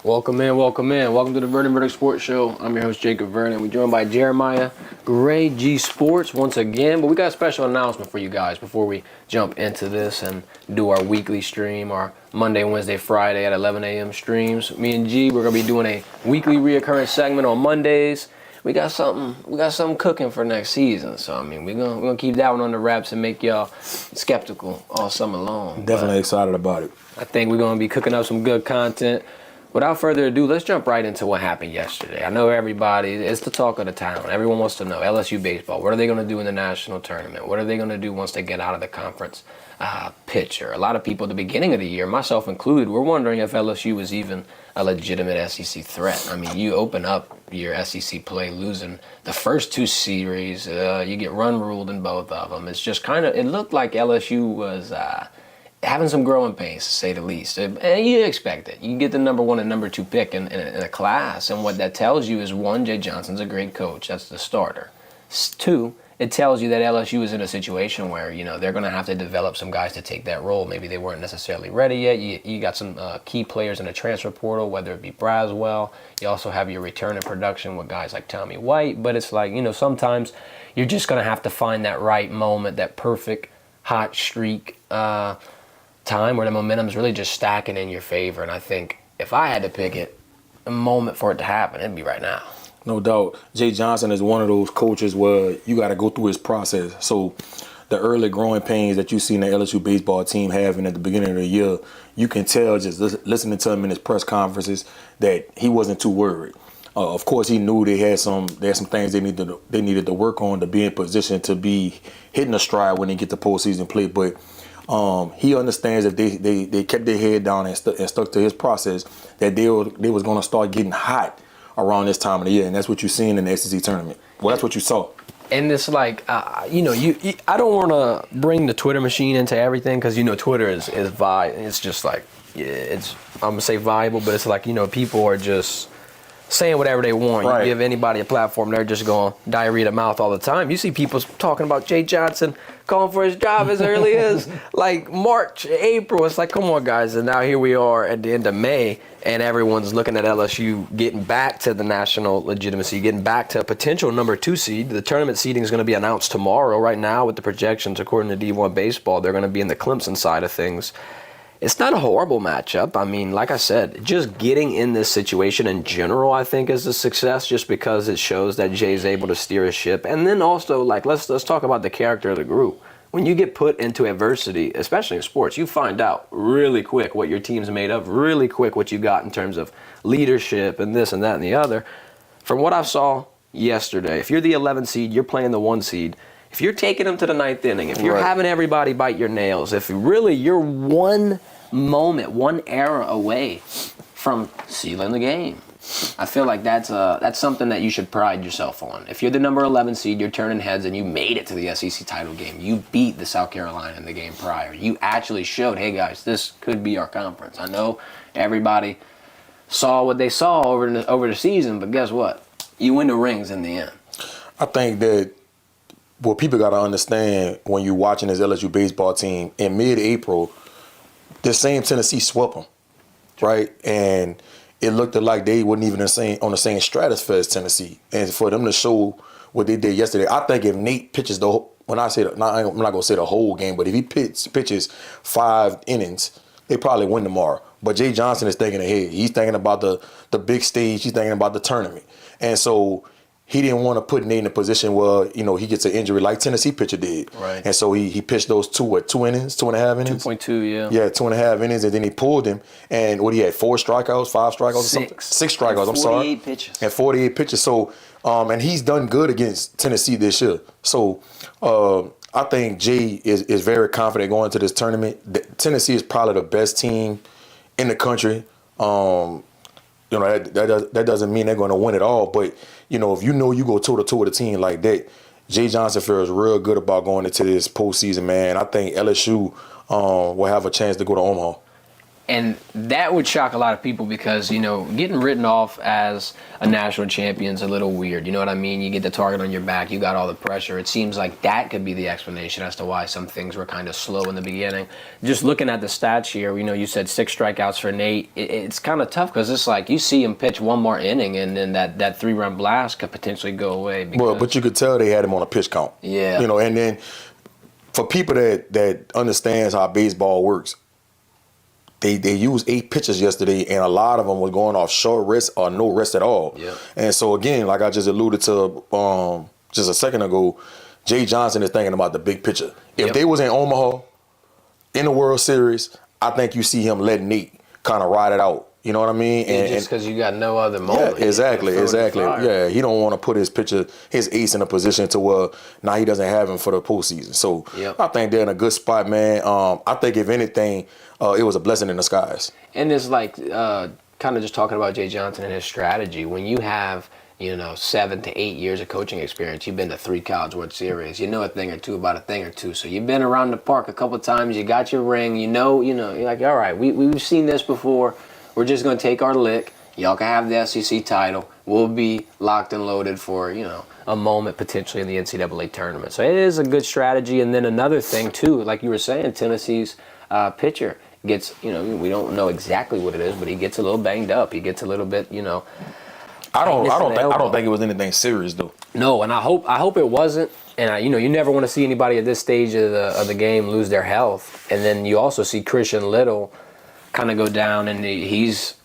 Welcome in, welcome in. Welcome to the Verdin Verdict Sports Show. I'm your host, Jacob Verdin. We're joined by Jeremiah Gray G Sports once again. But we got a special announcement for you guys before we jump into this and do our weekly stream, our Monday, Wednesday, Friday at 11 a.m. streams. Me and G, we're going to be doing a weekly reoccurring segment on Mondays. We got something cooking for next season. So, I mean, we're gonna keep that one on the wraps and make y'all skeptical all summer long. Definitely excited about it. I think we're going to be cooking up some good content. Without further ado, let's jump right into what happened yesterday. I know everybody, it's the talk of the town. Everyone wants to know, LSU baseball, what are they going to do in the national tournament? What are they going to do once they get out of the conference picture? A lot of people at the beginning of the year, myself included, were wondering if LSU was even a legitimate SEC threat. I mean, you open up your SEC play losing the first two series. You get run ruled in both of them. It's just kind of, it looked like LSU was having some growing pains, to say the least. And you expect it. You get the number one and number two pick in a class, and what that tells you is, one, Jay Johnson's a great coach. That's the starter. Two, it tells you that LSU is in a situation where, you know, they're going to have to develop some guys to take that role. Maybe they weren't necessarily ready yet. You got some key players in the transfer portal, whether it be Braswell. You also have your return in production with guys like Tommy White. But it's like, you know, sometimes you're just going to have to find that right moment, that perfect hot streak time where the momentum is really just stacking in your favor. And I think if I had to pick it, a moment for it to happen, it'd be right now. No doubt. Jay Johnson is one of those coaches where you got to go through his process. So the early growing pains that you seen the LSU baseball team having at the beginning of the year, you can tell just listening to him in his press conferences that he wasn't too worried. Of course, he knew they had some things they needed to work on to be in position to be hitting a stride when they get to postseason play. But he understands that they kept their head down and stuck to his process, that they was going to start getting hot around this time of the year, and that's what you're seeing in the SEC tournament. Well, that's what you saw. And it's like, you know, I don't want to bring the Twitter machine into everything, because, you know, Twitter is it's just like, it's, I'm going to say viable, but it's like, you know, people are just saying whatever they want. Right. You give anybody a platform, they're just going diarrhea to mouth all the time. You see people talking about Jay Johnson calling for his job as early as like March, April. It's like, come on, guys. And now here we are at the end of May, and everyone's looking at LSU getting back to the national legitimacy, getting back to a potential number 2 seed. The tournament seeding is going to be announced tomorrow. Right now, with the projections, according to D1 Baseball, they're going to be in the Clemson side of things. It's not a horrible matchup. I mean, like I said, just getting in this situation in general, I think, is a success, just because it shows that Jay's able to steer a ship. And then also, like, let's talk about the character of the group. When you get put into adversity, especially in sports, you find out really quick what your team's made of, really quick what you got in terms of leadership and this and that and the other. From what I saw yesterday, if you're the 11th seed, you're playing the 1 seed. If you're taking them to the 9th inning, if you're having everybody bite your nails, if really you're one moment, one era away from sealing the game, I feel like that's something that you should pride yourself on. If you're the number 11 seed, you're turning heads, and you made it to the SEC title game. You beat the South Carolina in the game prior. You actually showed, hey guys, this could be our conference. I know everybody saw what they saw over the season, but guess what? You win the rings in the end. I think that what people got to understand when you're watching this LSU baseball team, in mid-April, the same Tennessee swept them, right? And it looked like they wasn't even on the same stratosphere as Tennessee. And for them to show what they did yesterday, I think if Nate pitches when I say I'm not going to say the whole game, but if he pitches 5 innings, they probably win tomorrow. But Jay Johnson is thinking ahead. He's thinking about the big stage. He's thinking about the tournament. And so he didn't want to put Nate in a position where, you know, he gets an injury like Tennessee pitcher did. Right. And so he pitched those 2 innings, 2.5 innings? 2.2, yeah. Yeah, 2.5 innings, and then he pulled him. And what he had, 4 strikeouts, 5 strikeouts or something? 6 strikeouts, I'm sorry. 48 pitches. And 48 pitches. So, and he's done good against Tennessee this year. So, I think Jay is very confident going into this tournament. Tennessee is probably the best team in the country. You know, that doesn't mean they're going to win it all, but you know, if you go toe-to-toe with a team like that, Jay Johnson feels real good about going into this postseason, man. I think LSU will have a chance to go to Omaha. And that would shock a lot of people because, getting written off as a national champion is a little weird. You know what I mean? You get the target on your back. You got all the pressure. It seems like that could be the explanation as to why some things were kind of slow in the beginning. Just looking at the stats here, you said 6 strikeouts for Nate. It's kind of tough because it's like you see him pitch one more inning and then that 3-run blast could potentially go away. But you could tell they had him on a pitch count. Yeah. And then for people that understands how baseball works, They used 8 pitches yesterday, and a lot of them were going off short rest or no rest at all. Yeah. And so, again, like I just alluded to just a second ago, Jay Johnson is thinking about the big picture. If they was in Omaha in the World Series, I think you see him letting Nate kind of ride it out. You know what I mean? And just because you got no other moment. Yeah, exactly. Yeah, he don't want to put his ace in a position to where now he doesn't have him for the postseason. So I think they're in a good spot, man. I think if anything, it was a blessing in disguise. And it's like kind of just talking about Jay Johnson and his strategy. When you have 7 to 8 years of coaching experience, you've been to 3 College World Series. You know a thing or two about a thing or two. So you've been around the park a couple of times. You got your ring. You're like, all right, we've seen this before. We're just going to take our lick. Y'all can have the SEC title. We'll be locked and loaded for, a moment potentially in the NCAA tournament. So it is a good strategy. And then another thing, too, like you were saying, Tennessee's pitcher gets, we don't know exactly what it is, but he gets a little banged up. He gets a little bit, I don't think it was anything serious, though. No, and I hope it wasn't. And you never want to see anybody at this stage of the game lose their health. And then you also see Christian Little kind of go down, and he's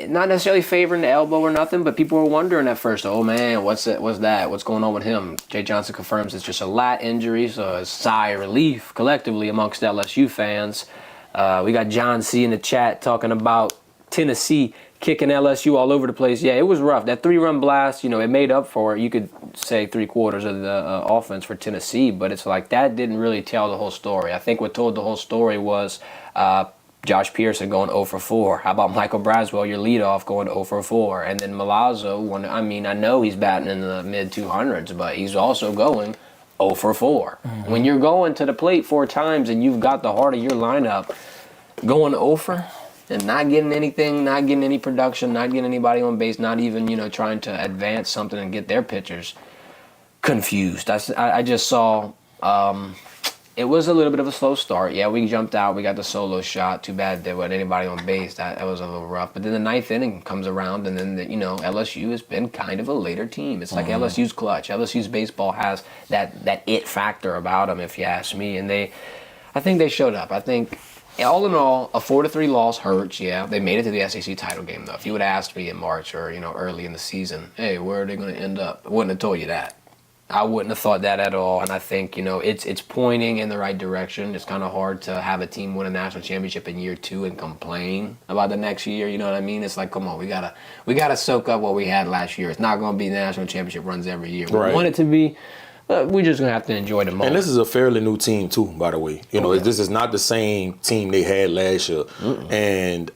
not necessarily favoring the elbow or nothing, but people were wondering at first, oh man, what's that? What's going on with him? Jay Johnson confirms it's just a lat injury, so a sigh of relief collectively amongst LSU fans. We got John C in the chat talking about Tennessee kicking LSU all over the place. Yeah, it was rough. That 3-run blast, it made up for it. You could say 3/4 of the offense for Tennessee, but it's like that didn't really tell the whole story. I think what told the whole story was Josh Pearson going 0 for 4. How about Michael Braswell, your leadoff, going 0 for 4? And then Milazzo, I know he's batting in the mid-200s, but he's also going 0 for 4. Mm-hmm. When you're going to the plate 4 times and you've got the heart of your lineup going 0 for and not getting anything, not getting any production, not getting anybody on base, not even, trying to advance something and get their pitchers confused. I just saw... it was a little bit of a slow start. Yeah, we jumped out. We got the solo shot. Too bad there wasn't anybody on base. That was a little rough. But then the 9th inning comes around, and then LSU has been kind of a later team. It's like LSU's clutch. LSU's baseball has that it factor about them, if you ask me. And I think they showed up. I think all in all, a 4-3 loss hurts. Yeah, they made it to the SEC title game though. If you would have asked me in March or early in the season, hey, where are they going to end up? I wouldn't have told you that. I wouldn't have thought that at all, and I think it's pointing in the right direction. It's kind of hard to have a team win a national championship in year 2 and complain about the next year. You know what I mean? It's like, come on, we gotta soak up what we had last year. It's not going to be national championship runs every year. We want it to be. We're just gonna have to enjoy the moment. And this is a fairly new team too, by the way. This is not the same team they had last year. Mm-mm. And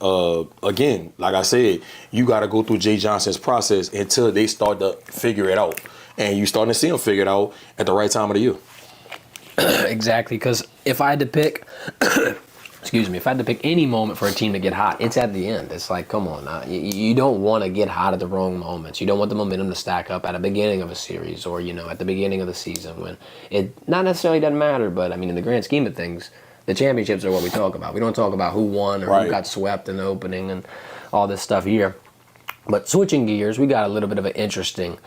again, like I said, you got to go through Jay Johnson's process until they start to figure it out. And you starting to see them figure it out at the right time of the year. Exactly, because if I had to pick, if I had to pick any moment for a team to get hot, it's at the end. It's like, come on, you don't want to get hot at the wrong moments. You don't want the momentum to stack up at the beginning of a series or at the beginning of the season when it not necessarily doesn't matter. But in the grand scheme of things, the championships are what we talk about. We don't talk about who won or who got swept in the opening and all this stuff here. But switching gears, we got a little bit of an interesting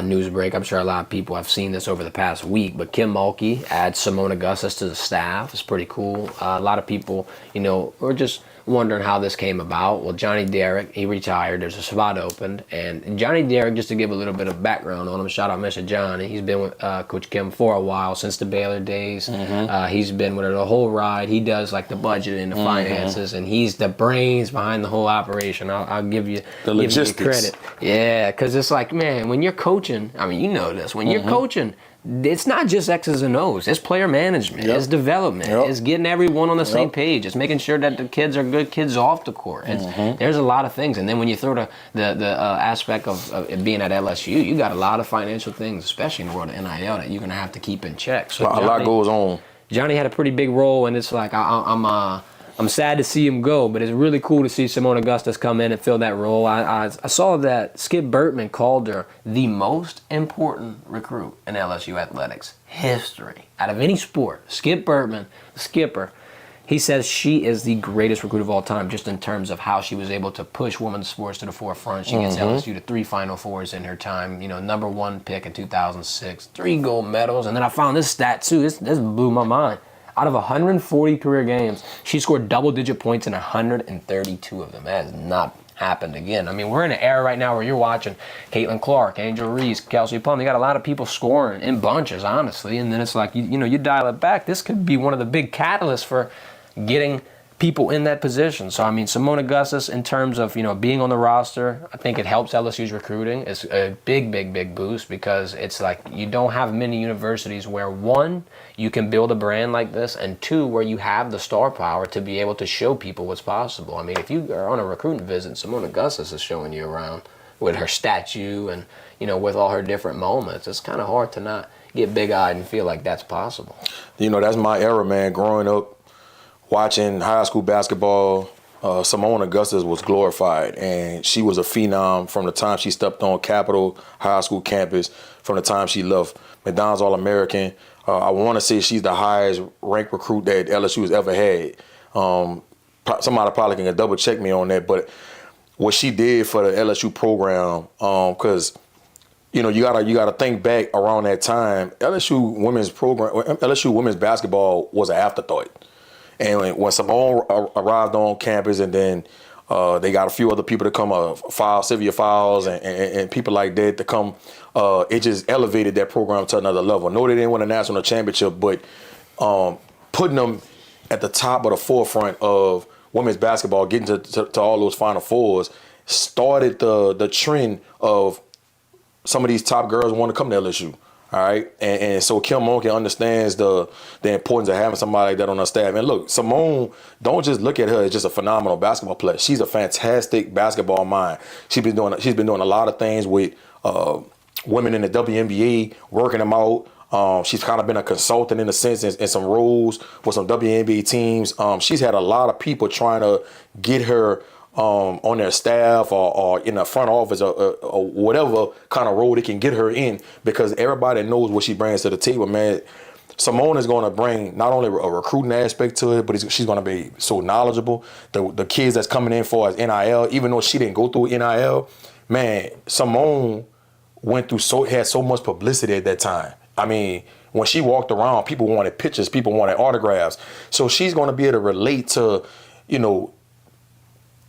news break. I'm sure a lot of people have seen this over the past week, but Kim Mulkey adds Simone Augustus to the staff. It's pretty cool. A lot of people, were just wondering how this came about. Well, Johnny Derrick, he retired. There's a spot opened. And Johnny Derrick, just to give a little bit of background on him, shout out Mr. Johnny. He's been with Coach Kim for a while, since the Baylor days. Mm-hmm. He's been with her the whole ride. He does like the budget and the finances, and he's the brains behind the whole operation. I'll give you the logistics. Give you credit. Yeah, because it's like, man, when you're coaching, you know this, when you're coaching, it's not just X's and O's. It's player management. Yep. It's development. Yep. It's getting everyone on the same page. It's making sure that the kids are good kids off the court. There's a lot of things. And then when you throw the aspect of being at LSU, you got a lot of financial things, especially in the world of NIL, that you're going to have to keep in check. So a lot goes on. Johnny had a pretty big role, and it's like I'm I'm sad to see him go, but it's really cool to see Simone Augustus come in and fill that role. I saw that Skip Bertman called her the most important recruit in LSU athletics history. Out of any sport, Skip Bertman, the skipper, he says she is the greatest recruit of all time just in terms of how she was able to push women's sports to the forefront. She gets LSU to 3 Final Fours in her time, number 1 pick in 2006, 3 gold medals. And then I found this stat too. This blew my mind. Out of 140 career games, she scored double-digit points in 132 of them. That has not happened again. I mean, we're in an era right now where you're watching Caitlin Clark, Angel Reese, Kelsey Plum. You got a lot of people scoring in bunches, honestly. And then it's like, you dial it back. This could be one of the big catalysts for getting people in that position. So, I mean, Simone Augustus, in terms of, being on the roster, I think it helps LSU's recruiting. It's a big, big, big boost because it's like you don't have many universities where, 1, you can build a brand like this, and 2, where you have the star power to be able to show people what's possible. I mean, if you are on a recruiting visit, Simone Augustus is showing you around with her statue and, with all her different moments. It's kind of hard to not get big-eyed and feel like that's possible. That's my era, man, growing up. Watching high school basketball, Simone Augustus was glorified, and she was a phenom from the time she stepped on Capitol High School campus, from the time she left McDonald's All-American. I want to say she's the highest ranked recruit that LSU has ever had. Somebody probably can double check me on that, but what she did for the LSU program, because you gotta think back around that time. LSU women's basketball was an afterthought. And when Simone arrived on campus, and then they got a few other people to come, Sylvia Fowles and people like that to come, it just elevated that program to another level. No, they didn't win a national championship, but putting them at the top of the forefront of women's basketball, getting to all those Final Fours, started the trend of some of these top girls want to come to LSU. All right, and so Kim Monken understands the importance of having somebody like that on her staff. And look, Simone, don't just look at her as just a phenomenal basketball player. She's a fantastic basketball mind. She's been doing a lot of things with women in the WNBA, working them out. She's kind of been a consultant in a sense in some roles with some WNBA teams. She's had a lot of people trying to get her on their staff or in the front office or whatever kind of role they can get her in, because everybody knows what she brings to the table, man. Simone is going to bring not only a recruiting aspect to it, but she's going to be so knowledgeable. The kids that's coming in for as NIL, even though she didn't go through NIL, man, Simone had so much publicity at that time. I mean, when she walked around, people wanted pictures, people wanted autographs. So she's going to be able to relate to,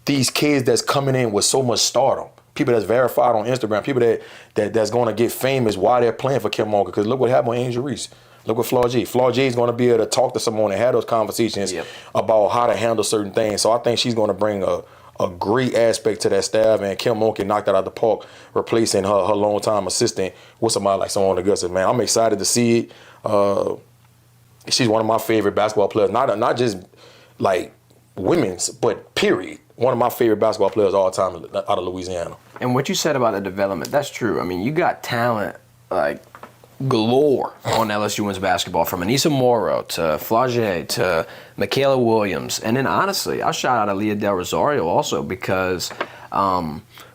these kids that's coming in with so much stardom, people that's verified on Instagram, people that's going to get famous while they're playing for Kim Monken. Because look what happened with Angel Reese. Look what Flaw G. Flaw G is going to be able to talk to someone and have those conversations about how to handle certain things. So I think she's going to bring a great aspect to that staff, and Kim Monken knocked that out of the park, replacing her longtime assistant with somebody like Simone Augustus. Man, I'm excited to see it. She's one of my favorite basketball players, not just like women's, but period. One of my favorite basketball players of all time out of Louisiana. And what you said about the development, that's true. I mean, you got talent like galore on LSU women's basketball, from Anissa Morrow to Flau'jae to Michaela Williams. And then honestly, I'll shout out Aaliyah Del Rosario also, because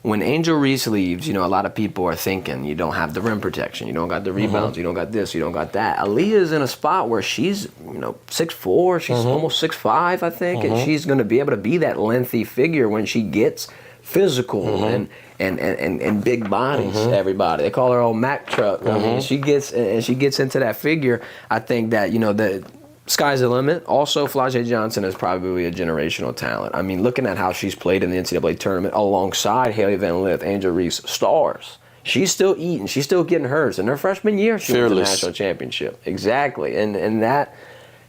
when Angel Reese leaves, a lot of people are thinking you don't have the rim protection, you don't got the rebounds, you don't got this, you don't got that. Aaliyah is in a spot where she's 6'4", she's almost 6'5", I think, and she's going to be able to be that lengthy figure when she gets physical and big bodies. Everybody, they call her old Mack truck. I mean, she gets into that figure. I think that the sky's the limit. Also, Flau'jae Johnson is probably a generational talent. I mean, looking at how she's played in the NCAA tournament alongside Haley Van Lith, Angel Reese, stars. She's still eating. She's still getting hers. In her freshman year, she won the national championship. Exactly. And that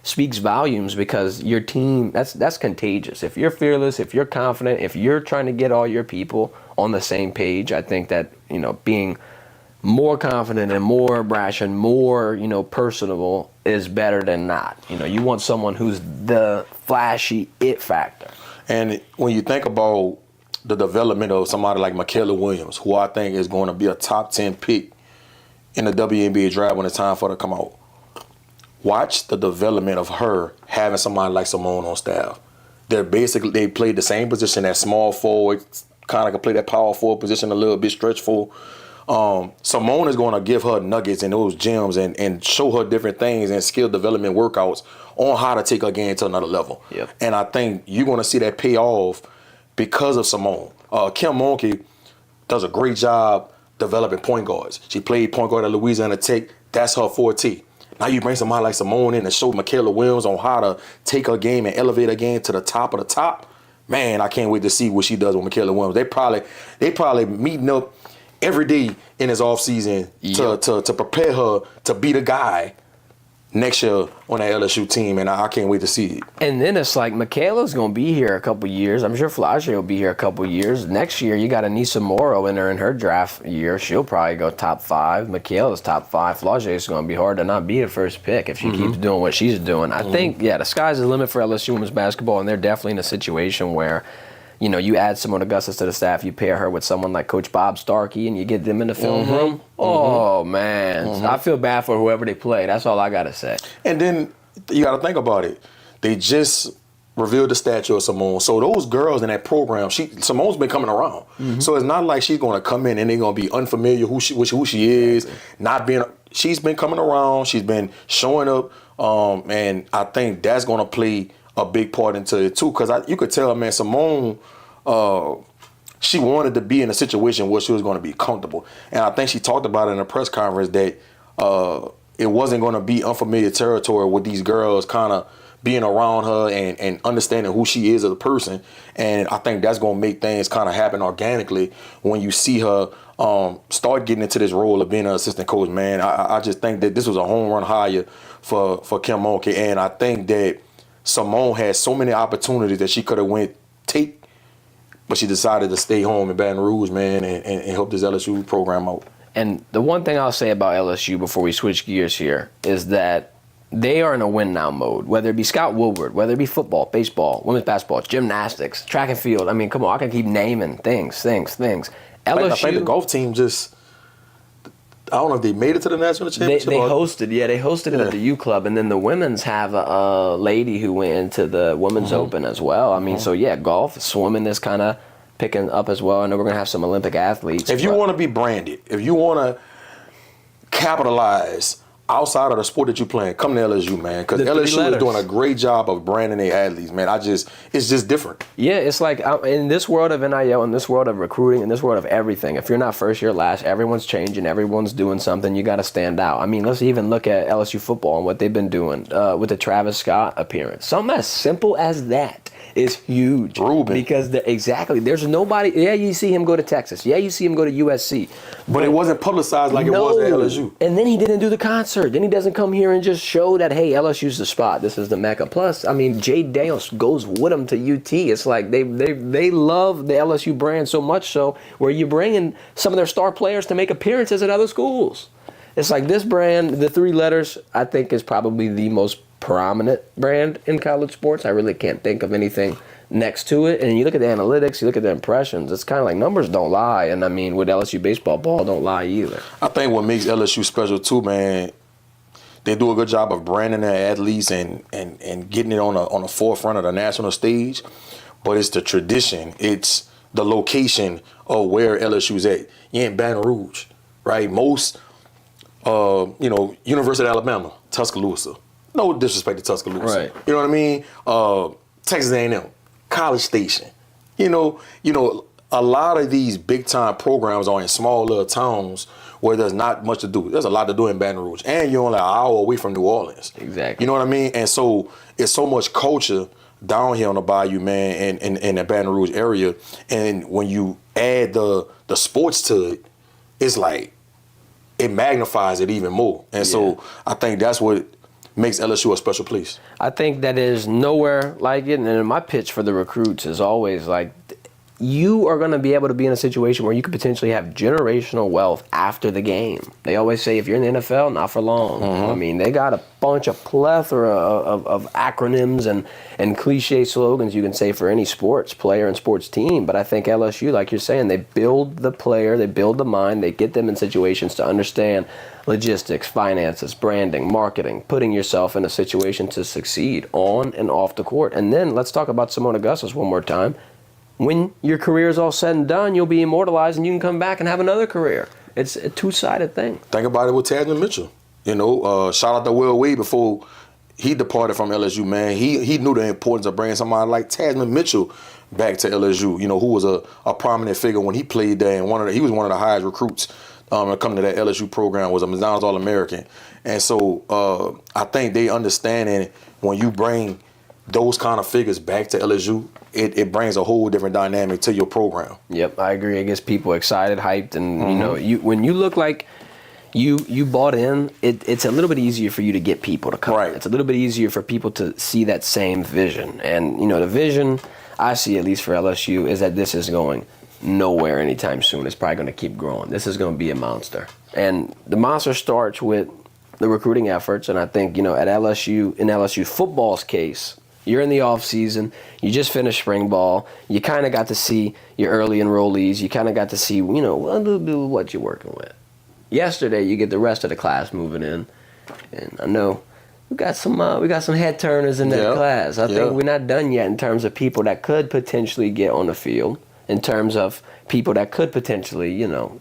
speaks volumes, because your team, that's contagious. If you're fearless, if you're confident, if you're trying to get all your people on the same page, I think that, being more confident and more brash and more, personable is better than not. You want someone who's the flashy it factor. And when you think about the development of somebody like Michaela Williams, who I think is going to be a top 10 pick in the WNBA draft when it's time for her to come out, watch the development of her having somebody like Simone on staff. They played the same position as small forward, kind of can play that power forward position a little bit stretchful. Simone is going to give her nuggets and those gems and show her different things and skill development workouts on how to take her game to another level. Yep. And I think you're going to see that pay off because of Simone. Kim Monke does a great job developing point guards. She played point guard at Louisiana Tech. That's her forte. Now you bring somebody like Simone in and show Michaela Williams on how to take her game and elevate her game to the top of the top. Man, I can't wait to see what she does with Michaela Williams. They probably meeting up every day in his offseason to prepare her to be the guy next year on that LSU team, and I can't wait to see it. And then it's like Michaela's going to be here a couple years. I'm sure Flage will be here a couple years. Next year, you got Anissa Morrow in her draft year. She'll probably go top 5. Michaela's top 5. Flage is going to be hard to not be the first pick if she keeps doing what she's doing. I think, the sky's the limit for LSU women's basketball, and they're definitely in a situation where, you add Simone Augustus to the staff, you pair her with someone like Coach Bob Starkey, and you get them in the film room. Oh, man. I feel bad for whoever they play. That's all I got to say. And then you got to think about it. They just revealed the statue of Simone. So those girls in that program, Simone's been coming around. So it's not like she's going to come in and they're going to be unfamiliar who she is, she's been coming around. She's been showing up. And I think that's going to play a big part into it too, because you could tell, man, Simone, she wanted to be in a situation where she was going to be comfortable, and I think she talked about it in a press conference that it wasn't going to be unfamiliar territory with these girls kind of being around her and understanding who she is as a person, and I think that's going to make things kind of happen organically when you see her start getting into this role of being an assistant coach. Man, I just think that this was a home run hire for Kim Monke, and I think that Simone had so many opportunities that she could have take, but she decided to stay home in Baton Rouge, man, and help this LSU program out. And the one thing I'll say about LSU before we switch gears here is that they are in a win now mode, whether it be Scott Woodward, whether it be football, baseball, women's basketball, gymnastics, track and field. I mean, come on, I can keep naming things. LSU, I think the golf team I don't know if they made it to the national championship. They hosted it at the U Club, and then the women's have a lady who went into the Women's Open as well. I mean, golf, swimming is kind of picking up as well. I know we're going to have some Olympic athletes. If you want to be branded, if you want to capitalize outside of the sport that you're playing, come to LSU, man, because LSU is doing a great job of branding their athletes, man. It's just different. Yeah, it's like in this world of NIL, in this world of recruiting, in this world of everything, if you're not first year last, everyone's changing, everyone's doing something, you got to stand out. I mean, let's even look at LSU football and what they've been doing with the Travis Scott appearance. Something as simple as that is huge. Ruben. Because there's nobody, you see him go to Texas. Yeah, you see him go to USC. But it wasn't publicized like it was at LSU. And then he didn't do the concert. Then he doesn't come here and just show that, hey, LSU's the spot. This is the Mecca. Plus, I mean, Jay Daniels goes with him to UT. It's like they love the LSU brand so much so where you're bringing some of their star players to make appearances at other schools. It's like this brand, the 3 letters, I think is probably the most prominent brand in college sports. I really can't think of anything next to it. And you look at the analytics, you look at the impressions, it's kind of like numbers don't lie. And I mean, with LSU baseball, ball don't lie either. I think what makes LSU special too, man, they do a good job of branding their athletes and getting it on the forefront of the national stage. But it's the tradition. It's the location of where LSU's at. You're in Baton Rouge, right? Most, University of Alabama, Tuscaloosa. No disrespect to Tuscaloosa. Right. You know what I mean? Texas A&M, College Station. A lot of these big-time programs are in small little towns where there's not much to do. There's a lot to do in Baton Rouge. And you're only an hour away from New Orleans. Exactly. You know what I mean? And so it's so much culture down here on the Bayou, man, and in the Baton Rouge area. And when you add the sports to it, it's like it magnifies it even more. And so I think that's what makes LSU a special place. I think that is nowhere like it. And my pitch for the recruits is always like, you are going to be able to be in a situation where you could potentially have generational wealth after the game. They always say if you're in the NFL, not for long. I mean, they got a bunch of plethora of acronyms and cliche slogans you can say for any sports player and sports team. But I think LSU, like you're saying, they build the player, they build the mind, they get them in situations to understand logistics, finances, branding, marketing, putting yourself in a situation to succeed on and off the court. And then let's talk about Simone Augustus one more time. When your career is all said and done, you'll be immortalized and you can come back and have another career. It's a two-sided thing. Think about it with Tasman Mitchell. You know, shout out to Will Wade before he departed from LSU, man. He knew the importance of bringing somebody like Tasman Mitchell back to LSU, you know, who was a prominent figure when he played there. And he was one of the highest recruits coming to that LSU program, was a McDonald's All-American. And so I think they understanding when you bring those kind of figures back to LSU, it brings a whole different dynamic to your program. Yep, I agree. It gets people excited, hyped, and you know, when you look like you bought in, it's a little bit easier for you to get people to come. Right. It's a little bit easier for people to see that same vision. And you know, the vision I see, at least for LSU, is that this is going nowhere anytime soon. It's probably going to keep growing. This is going to be a monster, and the monster starts with the recruiting efforts. And I think, you know, at LSU, in LSU football's case, you're in the off season. You just finished spring ball. You kind of got to see your early enrollees. You kind of got to see, you know, what you're working with. Yesterday, you get the rest of the class moving in, and I know we got some head turners in that class. I think we're not done yet in terms of people that could potentially get on the field, in terms of people that could potentially, you know,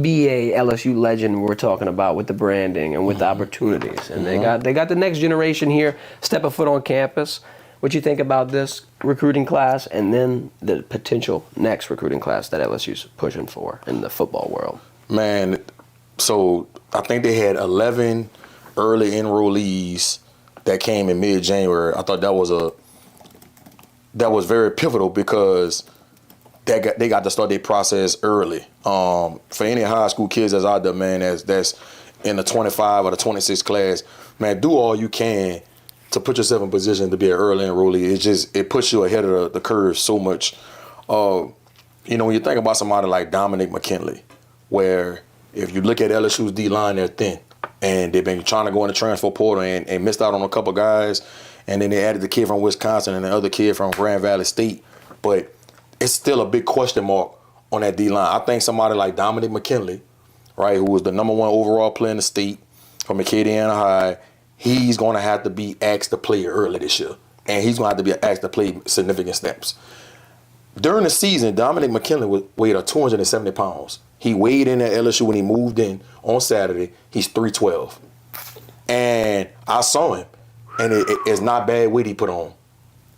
be a LSU legend we're talking about with the branding and with the opportunities. And they got the next generation here, step a foot on campus. What you think about this recruiting class and then the potential next recruiting class that LSU's pushing for in the football world? Man, so I think they had 11 early enrollees that came in mid-January. I thought that was very pivotal because they got to start their process early. For any high school kids that's out there, man, that's in the 25 or the 26 class, man, do all you can to put yourself in position to be an early enrollee. It puts you ahead of the curve so much. You know, when you think about somebody like Dominic McKinley, where if you look at LSU's D-line, they're thin. And they've been trying to go in the transfer portal and missed out on a couple guys. And then they added the kid from Wisconsin and the other kid from Grand Valley State. But it's still a big question mark on that D-line. I think somebody like Dominic McKinley, right, who was the #1 overall player in the state from Acadiana High, he's going to have to be asked to play early this year. And he's going to have to be asked to play significant snaps. During the season, Dominic McKinley weighed 270 pounds. He weighed in at LSU when he moved in on Saturday. He's 312. And I saw him, and it's not bad weight he put on.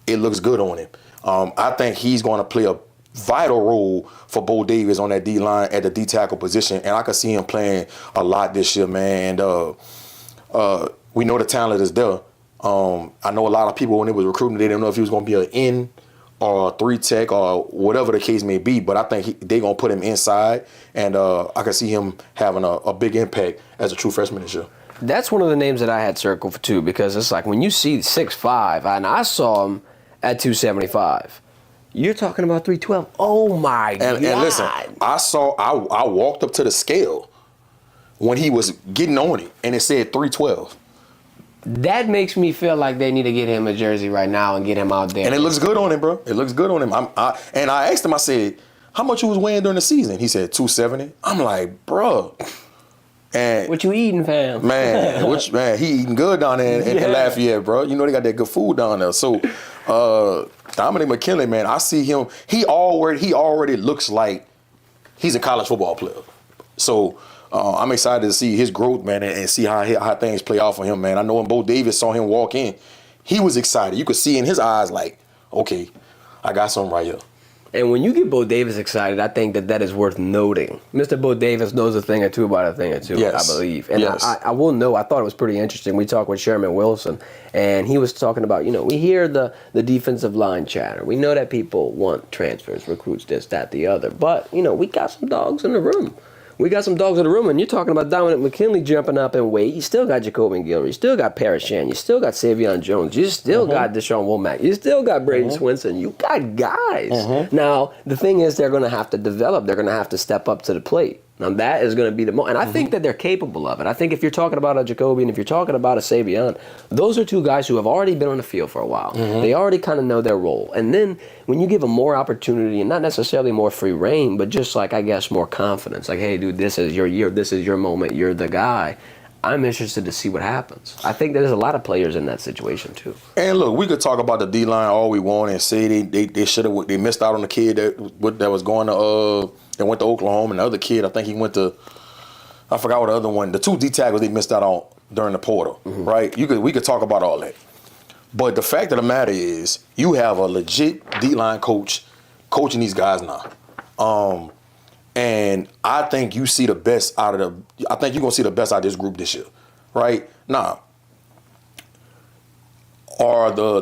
It looks good on him. I think he's going to play a vital role for Bo Davis on that D-line at the D-tackle position, and I can see him playing a lot this year, man. And we know the talent is there. I know a lot of people, when they was recruiting, they didn't know if he was going to be an in or a 3-tech or whatever the case may be, but I think they're going to put him inside, and I can see him having a big impact as a true freshman this year. That's one of the names that I had circled for too, because it's like when you see 6'5", and I saw him at 275. You're talking about 312. Oh my God. And listen, I walked up to the scale when he was getting on it, and it said 312. That makes me feel like they need to get him a jersey right now and get him out there. And it looks good on him, bro. It looks good on him. And I asked him, I said, how much you was weighing during the season? He said 270. I'm like, bro. And what you eating, fam? Man, he eating good down there in Lafayette, bro. You know they got that good food down there. So Dominic McKinley, man, I see him. He already looks like he's a college football player. So I'm excited to see his growth, man, and see how things play out for him, man. I know when Bo Davis saw him walk in, he was excited. You could see in his eyes, like, okay, I got something right here. And when you get Bo Davis excited, I think that is worth noting. Mr. Bo Davis knows a thing or two about a thing or two, yes. I believe. And yes. I will know, I thought it was pretty interesting. We talked with Sherman Wilson, and he was talking about, you know, we hear the defensive line chatter. We know that people want transfers, recruits, this, that, the other. But, you know, we got some dogs in the room. we got some dogs in the room, and you're talking about Dominic McKinley jumping up in weight. You still got Jacobian Guillory. You still got Parashan. You still got Savion Jones. You still got Deshaun Womack. You still got Braden Swinson. You got guys. Now, the thing is, they're going to have to develop. They're going to have to step up to the plate. Now, that is going to be the most. And I think that they're capable of it. I think if you're talking about a Jacoby and if you're talking about a Savion, those are two guys who have already been on the field for a while. They already kind of know their role. And then when you give them more opportunity, and not necessarily more free reign, but just like, I guess, more confidence. Like, hey, dude, this is your year. This is your moment. You're the guy. I'm interested to see what happens. I think there's a lot of players in that situation, too. And look, we could talk about the D-line all we want and say they should have, they missed out on the kid that was going to, that went to Oklahoma, and the other kid, I think he went to, I forgot what the other one, the two D tackles they missed out on during the portal, right? We could talk about all that. But the fact of the matter is, you have a legit D-line coach coaching these guys now. And I think you see the best out of I think you're going to see the best out of this group this year, right? Now, are the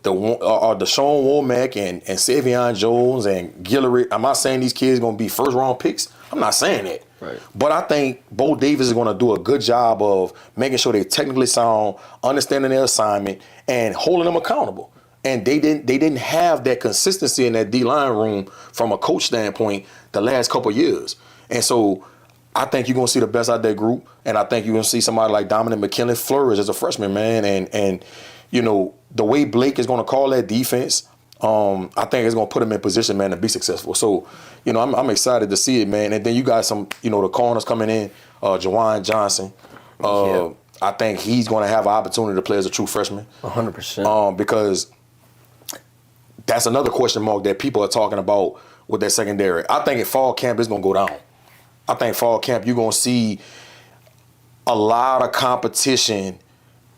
Deshaun Womack and Savion Jones and Guillory, am I saying these kids going to be first-round picks? I'm not saying that. Right. But I think Bo Davis is going to do a good job of making sure they're technically sound, understanding their assignment, and holding them accountable. And they didn't have that consistency in that D-line room from a coach standpoint the last couple of years. And so I think you're going to see the best out of that group, and I think you're going to see somebody like Dominic McKinley flourish as a freshman, man. And you know, the way Blake is going to call that defense, I think it's going to put him in position, man, to be successful. So, you know, I'm excited to see it, man. And then you got some, you know, the corners coming in, Jawan Johnson. I think he's going to have an opportunity to play as a true freshman. 100%. Because that's another question mark that people are talking about with that secondary. I think at fall camp, it's going to go down. I think fall camp, you're going to see a lot of competition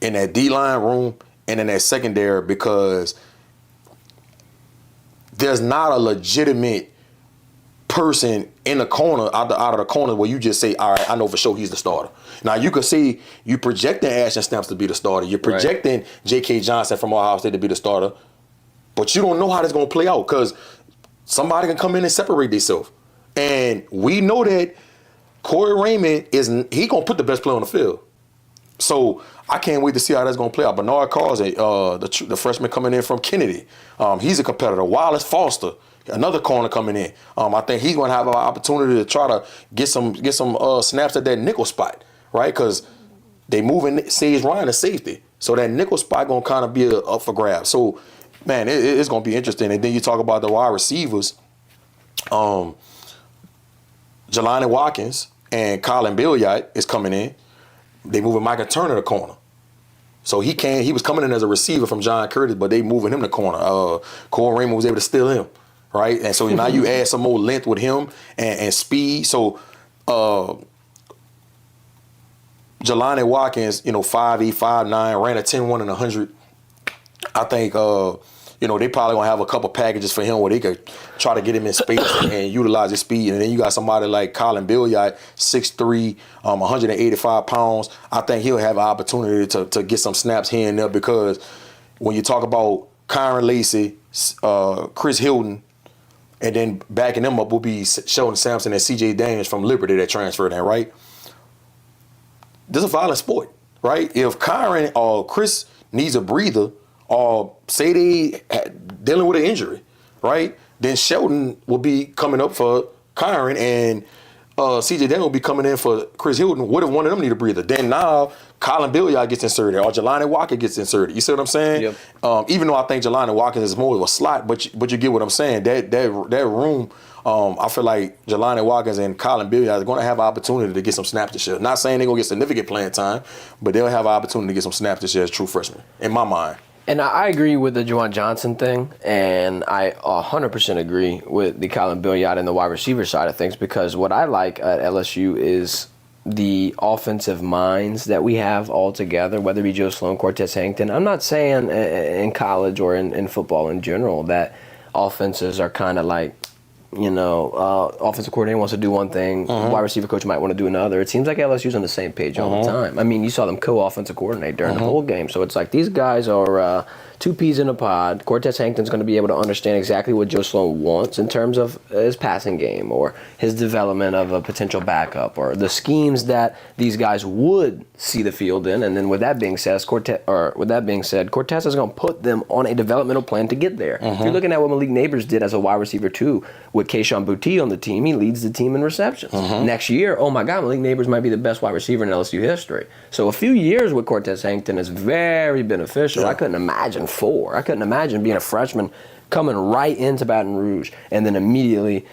in that D-line room and in that secondary, because there's not a legitimate person in the corner, out of the corner, where you just say, all right, I know for sure he's the starter. Now, you could see you projecting Ashton Stamps to be the starter. You're projecting J.K. Johnson from Ohio State to be the starter. But you don't know how that's going to play out, because somebody can come in and separate themselves. And we know that Corey Raymond he going to put the best player on the field. So I can't wait to see how that's going to play out. Bernard Causey, the freshman coming in from Kennedy, he's a competitor. Wallace Foster, another corner coming in. I think he's going to have an opportunity to try to get some snaps at that nickel spot, right? Because they moving Sage Ryan to safety, so that nickel spot going to kind of be up for grabs. So, man, it's going to be interesting. And then you talk about the wide receivers, Jelani Watkins and Colin Billiard is coming in. They moving Micah Turner to corner. So he was coming in as a receiver from John Curtis, but they moving him to corner. Corey Raymond was able to steal him, right? And so now you add some more length with him and speed. So Jelani Watkins, 5'8", 5'9", ran a 10-1 and 100. I think they probably gonna have a couple packages for him where they could try to get him in space and utilize his speed. And then you got somebody like Colin Billiard, 6'3", 185 pounds. I think he'll have an opportunity to get some snaps here and there, because when you talk about Kyron Lacey, Chris Hilton, and then backing them up will be Sheldon Sampson and C.J. Daniels from Liberty that transferred in, right? This is a violent sport, right? If Kyron or Chris needs a breather, or say they dealing with an injury, right? Then Sheldon will be coming up for Kyron, and C.J. Daniel will be coming in for Chris Hilton. What if one of them need a breather? Then now Colin Billiard gets inserted, or Jelani Watkins gets inserted. You see what I'm saying? Yep. Even though I think Jelani Watkins is more of a slot, but you get what I'm saying. That room, I feel like Jelani Watkins and Colin Billiard are going to have an opportunity to get some snaps this year. Not saying they're going to get significant playing time, but they'll have an opportunity to get some snaps this year as true freshmen, in my mind. And I agree with the Juwan Johnson thing, and I 100% agree with the Colin Billiard and the wide receiver side of things, because what I like at LSU is the offensive minds that we have all together, whether it be Joe Sloan, Cortez Hankton. I'm not saying in college or in football in general that offenses are kind of like, offensive coordinator wants to do one thing, wide receiver coach might want to do another. It seems like LSU's on the same page all the time. I mean, you saw them co-offensive coordinate during the whole game. So it's like these guys are two peas in a pod. Cortez Hankton's going to be able to understand exactly what Joe Sloan wants in terms of his passing game or his development of a potential backup or the schemes that these guys would see the field in. And then with that being said, Cortez is going to put them on a developmental plan to get there. If you're looking at what Malik Neighbors did as a wide receiver too, with Keyshawn Boutte on the team, he leads the team in receptions. Next year, oh my God, Malik Neighbors might be the best wide receiver in LSU history. So a few years with Cortez Hankton is very beneficial. I couldn't imagine 4. I couldn't imagine being a freshman coming right into Baton Rouge and then immediately,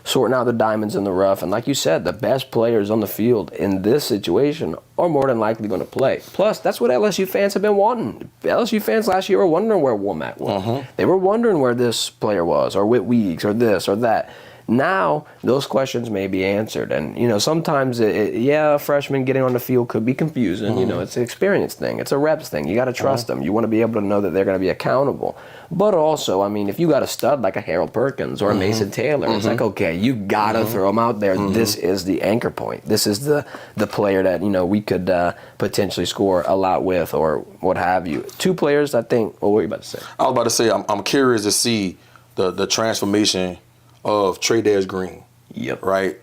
sorting out the diamonds in the rough. And like you said, the best players on the field in this situation are more than likely going to play. Plus, that's what LSU fans have been wanting. LSU fans last year were wondering where Womack was. They were wondering where this player was, or Whit Weeks, or this or that. Now, those questions may be answered. And, sometimes, a freshman getting on the field could be confusing. It's an experience thing. It's a reps thing. You got to trust them. You want to be able to know that they're going to be accountable. But also, if you got a stud like a Harold Perkins or a Mason Taylor, it's like, okay, you got to throw them out there. This is the anchor point. This is the player that, we could potentially score a lot with or what have you. 2 players, I think. What were you about to say? I was about to say, I'm curious to see the transformation of Trey Green. Yep. Right?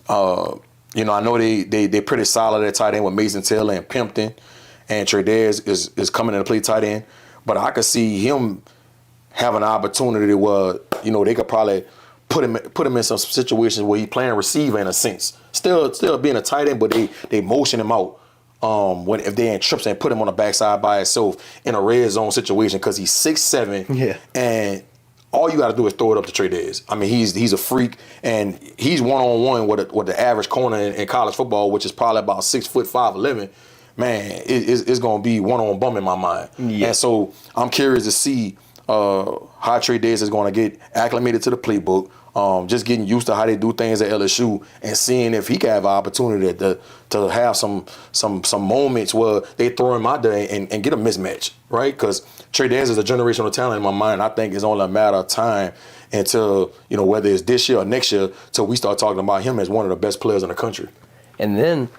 I know they pretty solid at tight end with Mason Taylor and Pimpton, and Trey is coming in to play tight end. But I could see him having an opportunity where, they could probably put him in some situations where he's playing receiver in a sense. Still being a tight end, but they motion him out. If they're in trips and put him on the backside by himself in a red zone situation because he's 6'7", and all you got to do is throw it up to Trey Dez. He's a freak, and he's one-on-one with the average corner in college football, which is probably about 6'5", 11. Man, it's going to be one-on bum in my mind. And so I'm curious to see how Trey Dez is going to get acclimated to the playbook, just getting used to how they do things at LSU and seeing if he can have an opportunity to have some moments where they throw him out there and get a mismatch, right? Because Trey Dez is a generational talent in my mind. I think it's only a matter of time until, whether it's this year or next year, till we start talking about him as one of the best players in the country. And then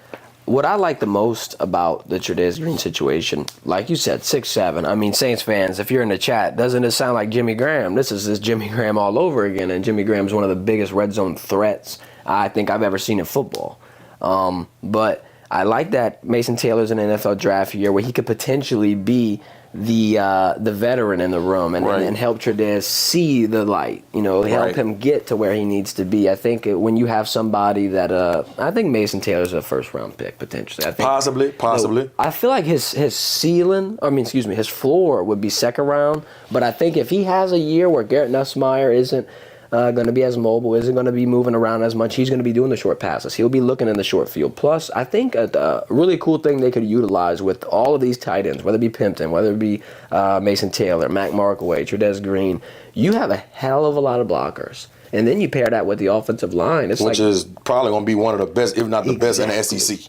what I like the most about the Trey Green situation, like you said, 6'7". Saints fans, if you're in the chat, doesn't it sound like Jimmy Graham? This is Jimmy Graham all over again, and Jimmy Graham's one of the biggest red zone threats I think I've ever seen in football. But I like that Mason Taylor's in an NFL draft year where he could potentially be the veteran in the room and help Trey see the light, help him get to where he needs to be. I think when you have somebody that I think Mason Taylor's a first-round pick potentially. I think possibly. I feel like his his floor would be second round, but I think if he has a year where Garrett Nussmeier isn't going to be as mobile, isn't going to be moving around as much, he's going to be doing the short passes. He'll be looking in the short field. Plus, I think a really cool thing they could utilize with all of these tight ends, whether it be Pimpton, whether it be Mason Taylor, Mac Markaway, Trey Green, you have a hell of a lot of blockers. And then you pair that with the offensive line. Which is probably going to be one of the best, if not the best in the SEC.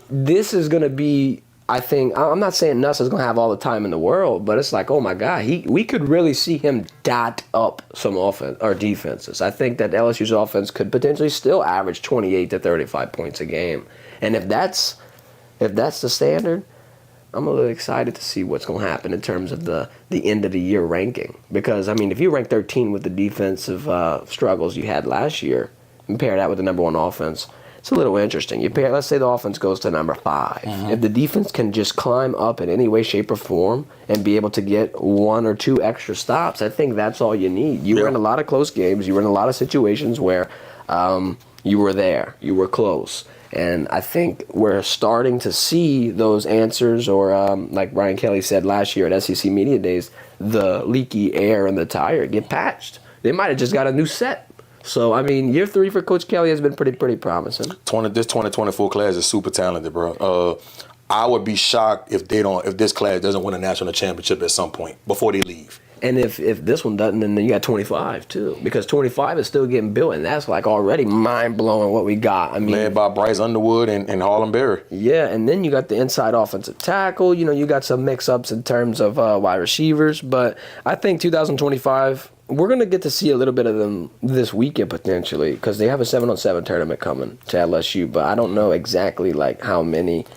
This is going to be, I think, I'm not saying Nuss is going to have all the time in the world, but it's like, oh my God, we could really see him dot up some offense or defenses. I think that LSU's offense could potentially still average 28 to 35 points a game. And if that's the standard, I'm a little excited to see what's going to happen in terms of the end of the year ranking. Because, if you rank 13 with the defensive struggles you had last year and pair that with the number 1 offense, it's a little interesting. Let's say the offense goes to number 5. If the defense can just climb up in any way, shape, or form and be able to get 1 or 2 extra stops, I think that's all you need. You were in a lot of close games. You were in a lot of situations where you were there. You were close. And I think we're starting to see those answers, or like Brian Kelly said last year at SEC Media Days, the leaky air in the tire get patched. They might have just got a new set. So, year 3 for Coach Kelly has been pretty promising. This 2024 class is super talented, bro. I would be shocked if this class doesn't win a national championship at some point before they leave. And if this one doesn't, then you got 25 too, because 25 is still getting built, and that's like already mind blowing what we got. Led by Bryce Underwood and Harlem Berry. Yeah, and then you got the inside offensive tackle. You got some mix-ups in terms of wide receivers, but I think 2025. We're going to get to see a little bit of them this weekend potentially, because they have a 7-on-7 tournament coming to LSU, but I don't know exactly how many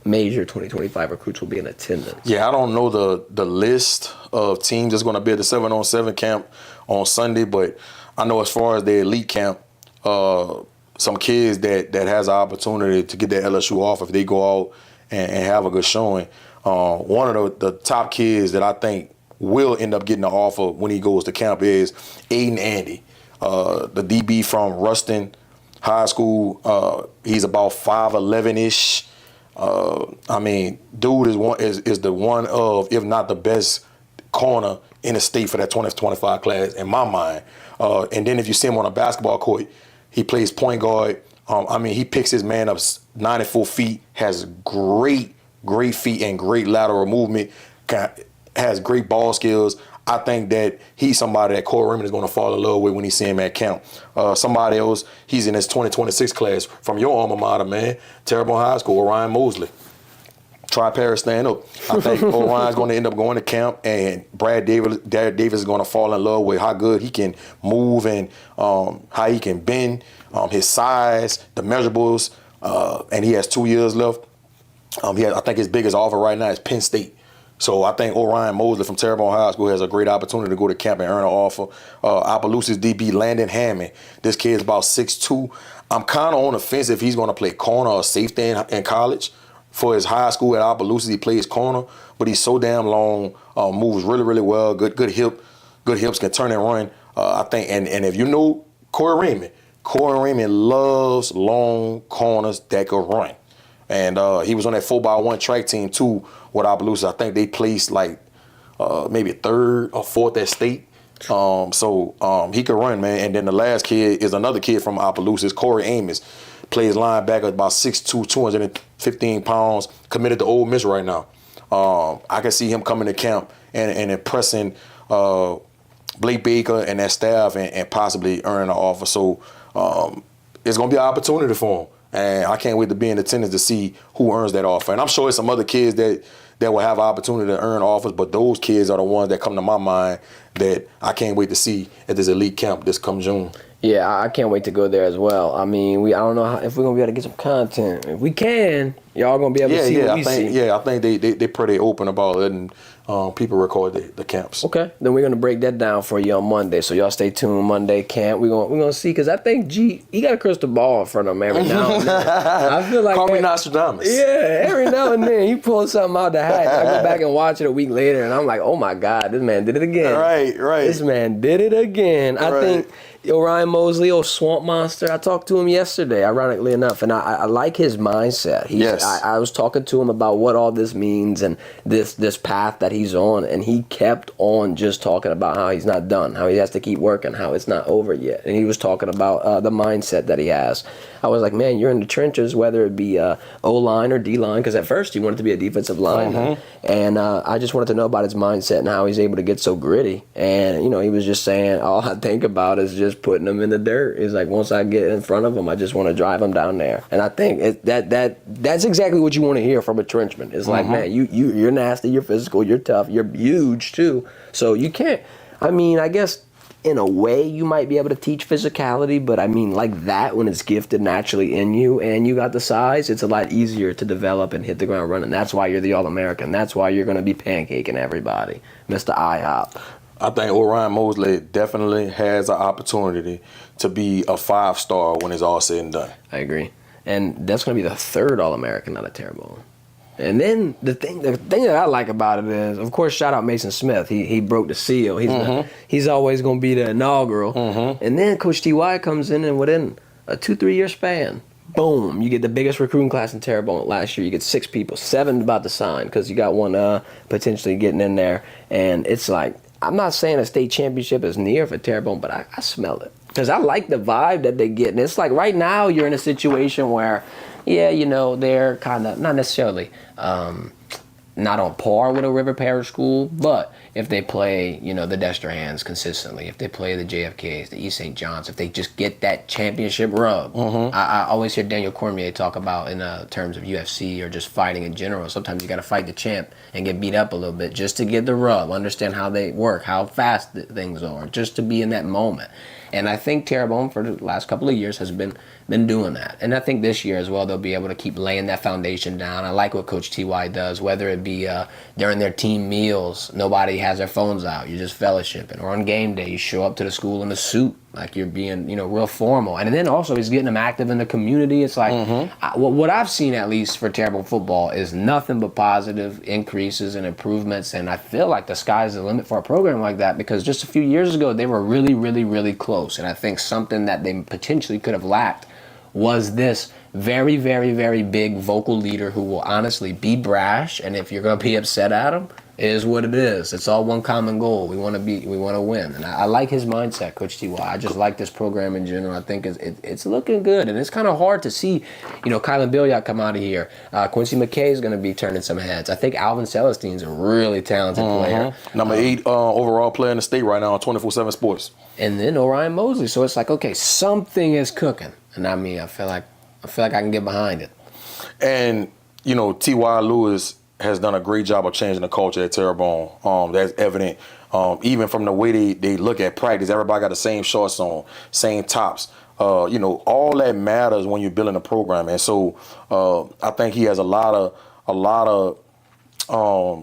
major 2025 recruits will be in attendance. Yeah, I don't know the list of teams that's going to be at the 7-on-7 camp on Sunday, but I know as far as the elite camp, some kids that has an opportunity to get their LSU off if they go out and have a good showing. One of the top kids that I think will end up getting an offer when he goes to camp is Aiden Andy, the DB from Ruston High School. He's about 5'11"-ish. I mean, dude is the one of, if not the best corner in the state for that 2025 class in my mind. And then if you see him on a basketball court, he plays point guard. I mean, he picks his man up 94 feet, has great feet and great lateral movement, has great ball skills. I think that he's somebody that Corey Raymond is going to fall in love with when he see him at camp. Somebody else, he's in his 2026 class from your alma mater, man, Terrebonne High School, Orion Mosley. Try Paris, stand up. I think Orion's going to end up going to camp, and Dad Davis is going to fall in love with how good he can move and how he can bend, his size, the measurables, and he has 2 years left. I think his biggest offer right now is Penn State. So I think Orion Mosley from Terrebonne High School has a great opportunity to go to camp and earn an offer. Opelousas DB Landon Hammond. This kid's about 6'2". I'm kind of on the fence if he's going to play corner or safety in college. For his high school at Opelousas, he plays corner, but he's so damn long, moves really, really well, good hips, can turn and run. I think, and if you know Corey Raymond loves long corners that can run. And he was on that 4x1 track team too with Opelousas. I think they placed like maybe 3rd or 4th at state. So he could run, man. And then the last kid is another kid from Opelousas, Corey Amos. Plays linebacker, about 6'2", 215 pounds, committed to Ole Miss right now. I can see him coming to camp and impressing Blake Baker and that staff and possibly earning an offer. So it's going to be an opportunity for him. And I can't wait to be in attendance to see who earns that offer. And I'm sure there's some other kids that will have an opportunity to earn offers, but those kids are the ones that come to my mind that I can't wait to see at this elite camp this come June. Yeah, I can't wait to go there as well. I mean, I don't know if we're going to be able to get some content. If we can, y'all going to be able to see what we see. Yeah, I think they're pretty open about letting people record the camps. Okay, then we're going to break that down for you on Monday. So y'all stay tuned. Monday camp. We're gonna see, because I think G, he got a crystal ball in front of him every now and then. I feel like Call me Nostradamus. Yeah, every now and then he pulls something out the hat. I go back and watch it a week later, and I'm like, oh my God, this man did it again. Right. This man did it again. I think Orion Mosley, Swamp Monster, I talked to him yesterday, ironically enough, and I like his mindset. Yes. I was talking to him about what all this means and this path that he's on, and he kept on just talking about how he's not done, how he has to keep working, how it's not over yet. And he was talking about the mindset that he has. I was like, man, you're in the trenches, whether it be O-line or D-line, because at first he wanted to be a defensive lineman. And I just wanted to know about his mindset and how he's able to get so gritty. And, he was just saying, all I think about is just putting him in the dirt. It's like, once I get in front of him, I just want to drive him down there. And I think that's exactly what you want to hear from a trenchman. It's like, man, you're nasty, you're physical, you're tough, you're huge too. So you can't, I guess, in a way, you might be able to teach physicality, but like that, when it's gifted naturally in you and you got the size, it's a lot easier to develop and hit the ground running. That's why you're the All-American. That's why you're going to be pancaking everybody, Mr. IHOP. I think Orion Mosley definitely has an opportunity to be a 5-star when it's all said and done. I agree. And that's going to be the 3rd All-American out of Terrebonne. And then the thing that I like about it is, of course, shout out Mason Smith. He broke the seal. He's always going to be the inaugural. And then Coach T.Y. comes in, and within a 2-3 year span, boom, you get the biggest recruiting class in Terrebonne. Last year, you get 6 people, 7 about to sign, because you got one potentially getting in there. And it's like, I'm not saying a state championship is near for Terrebonne, but I smell it. Because I like the vibe that they get. And it's like right now you're in a situation where, they're kind of not necessarily not on par with a River Parish school, but if they play, the Desterhans consistently, if they play the JFKs, the East St. John's, if they just get that championship rub. I always hear Daniel Cormier talk about in terms of UFC or just fighting in general. Sometimes you got to fight the champ and get beat up a little bit just to get the rub, understand how they work, how fast things are, just to be in that moment. And I think Terrebonne for the last couple of years has been doing that. And I think this year as well, they'll be able to keep laying that foundation down. I like what Coach T.Y. does, whether it be during their team meals, nobody has their phones out. You're just fellowshipping. Or on game day, you show up to the school in a suit, like you're being, real formal. And then also he's getting them active in the community. It's like, what I've seen at least for Terrebonne football is nothing but positive increases and improvements. And I feel like the sky's the limit for a program like that, because just a few years ago, they were really, really, really close. And I think something that they potentially could have lacked was this very, very, very big vocal leader who will honestly be brash, and if you're going to be upset at him, it is what it is. It's all one common goal. We want to win, and I like his mindset, Coach T.Y. I just like this program in general. I think it's looking good, and it's kind of hard to see, Kylan Billiot come out of here. Quincy McKay is going to be turning some heads. I think Alvin Celestine's a really talented player. Number 8 overall player in the state right now on 24/7 Sports. And then Orion Mosley. So it's like, okay, something is cooking. And I mean, I feel like I can get behind it. And, T.Y. Lewis has done a great job of changing the culture at Terrebonne. That's evident. Even from the way they look at practice, everybody got the same shorts on, same tops. All that matters when you're building a program. And so I think he has a lot of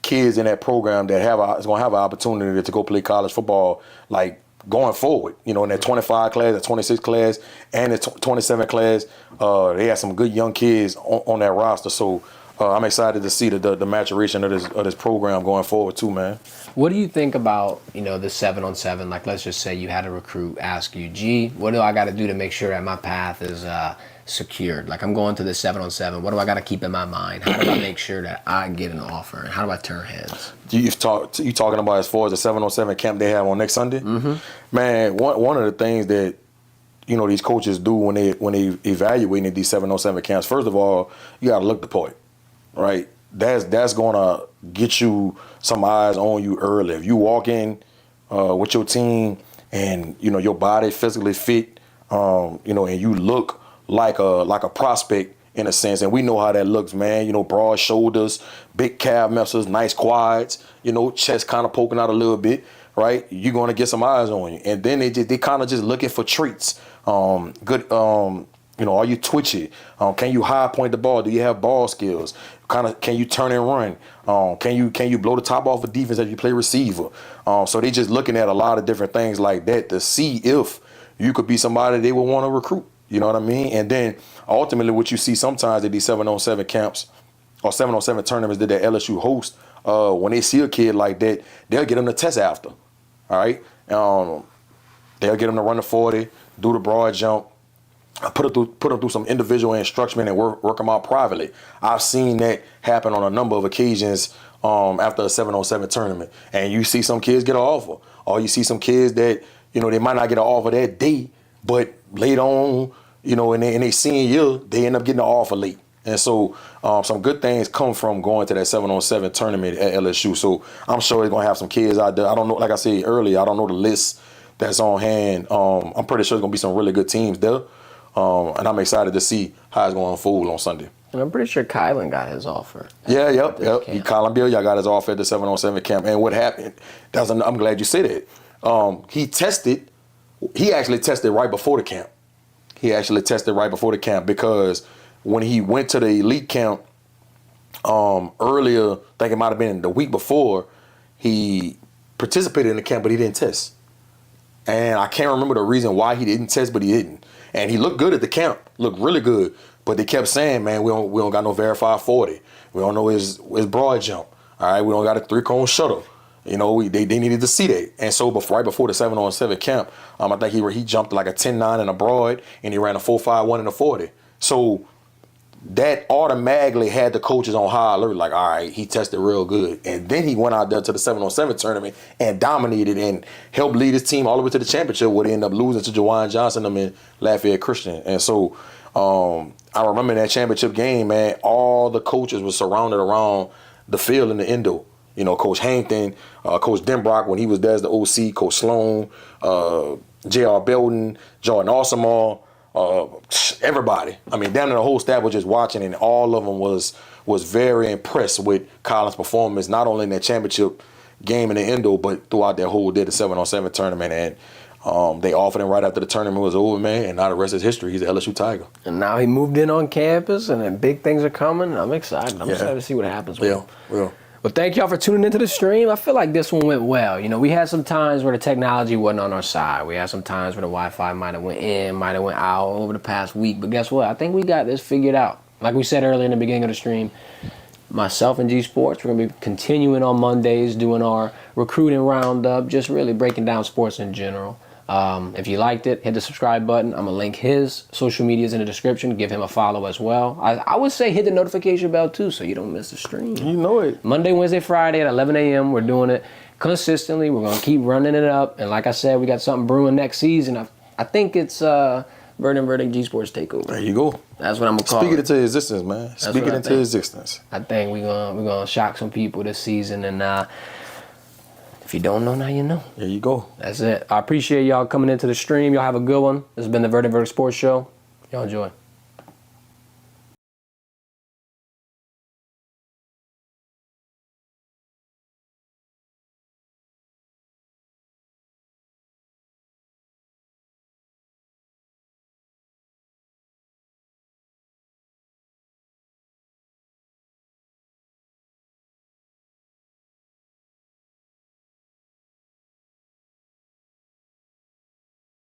kids in that program that is going to have an opportunity to go play college football, like, going forward, in that 25 class, that 26 class, and the 27 class. They have some good young kids on that roster. So I'm excited to see the maturation of this program going forward too, man. What do you think about, the 7-on-7? Like, let's just say you had a recruit ask you, gee, what do I got to do to make sure that my path is secured? Like, I'm going to the 7-on-7. What do I got to keep in my mind? How do I make sure that I get an offer? And how do I turn heads? You talking about as far as the 7-on-7 camp they have on next Sunday? Mm-hmm. Man, one of the things that these coaches do when they evaluating these 7-on-7 camps, first of all, you got to look the part, right? That's gonna get you some eyes on you early. If you walk in with your team and your body physically fit, and you look like a prospect in a sense, and we know how that looks, man. Broad shoulders, big calf muscles, nice quads, chest kind of poking out a little bit, right? You're gonna get some eyes on you, and then they kind of just looking for traits. Good. Are you twitchy? Can you high point the ball? Do you have ball skills? Can you turn and run? Can you blow the top off of defense as you play receiver? So they just looking at a lot of different things like that to see if you could be somebody they would want to recruit. You know what I mean? And then ultimately what you see sometimes at these 7-on-7 camps or 7-on-7 tournaments that LSU host, when they see a kid like that, they'll get them to test after. All right? They'll get them to run the 40, do the broad jump, put them through some individual instruction and work them out privately. I've seen that happen on a number of occasions after a 7-on-7 tournament. And you see some kids get an offer, or you see some kids that, they might not get an offer that day, but later on, in their senior year, they end up getting an offer late. And so some good things come from going to that 7-on-7 tournament at LSU. So I'm sure they're going to have some kids out there. I don't know, like I said earlier, I don't know the list that's on hand. I'm pretty sure there's going to be some really good teams there. And I'm excited to see how it's going to unfold on Sunday. And I'm pretty sure Kylan got his offer. Yep. Kylan Billiot got his offer at the 7-on-7 camp. And what happened, I'm glad you said it. He actually tested right before the camp. Because when he went to the elite camp earlier, I think it might have been the week before, he participated in the camp, but he didn't test. And I can't remember the reason why he didn't test, but he didn't. And he looked good at the camp, looked really good. But they kept saying, man, we don't got no verified 40. We don't know his broad jump. All right, we don't got a 3-cone shuttle. They needed to see that. And so right before the 7-on-7 camp, I think he jumped like a 10-9 in a broad, and he ran a 4.51 in a 40. So that automatically had the coaches on high alert, like, all right, he tested real good. And then he went out there to the 7-on-7 tournament and dominated and helped lead his team all the way to the championship, where they ended up losing to Jawan Johnson in Lafayette Christian. And so I remember that championship game, man, all the coaches were surrounded around the field in the Indo. Coach Hankton, Coach Denbrock when he was there as the OC, Coach Sloan, J.R. Belton, Jordan Asamoah, everybody. I mean, down to the whole staff was just watching, and all of them was very impressed with Collins' performance, not only in that championship game in the Indo, but throughout that whole day, the 7-on-7 tournament. And They offered him right after the tournament was over, man, and now the rest is history. He's an LSU Tiger. And now he moved in on campus, and then big things are coming. I'm excited. I'm excited to see what happens with him. Well. Well, thank y'all for tuning into the stream. I feel like this one went well. You know, we had some times where the technology wasn't on our side. We had some times where the Wi-Fi might have went in, might have went out over the past week. But guess what? I think we got this figured out. Like we said earlier in the beginning of the stream, myself and G Sports, we're going to be continuing on Mondays doing our recruiting roundup, just really breaking down sports in general. If you liked it, hit the subscribe button. I'm going to link his social medias in the description. Give him a follow as well. I would say hit the notification bell too so you don't miss the stream. You know it. Monday, Wednesday, Friday at 11 a.m. We're doing it consistently. We're going to keep running it up. And like I said, we got something brewing next season. I think it's Verdin Verdict G Sports Takeover. There you go. That's what I'm going to call it. Speak it into existence, man. Speak it into existence. I think we're gonna shock some people this season. And if you don't know, now you know. There you go. That's it. I appreciate y'all coming into the stream. Y'all have a good one. This has been the Verdin Verdict Sports Show. Y'all enjoy.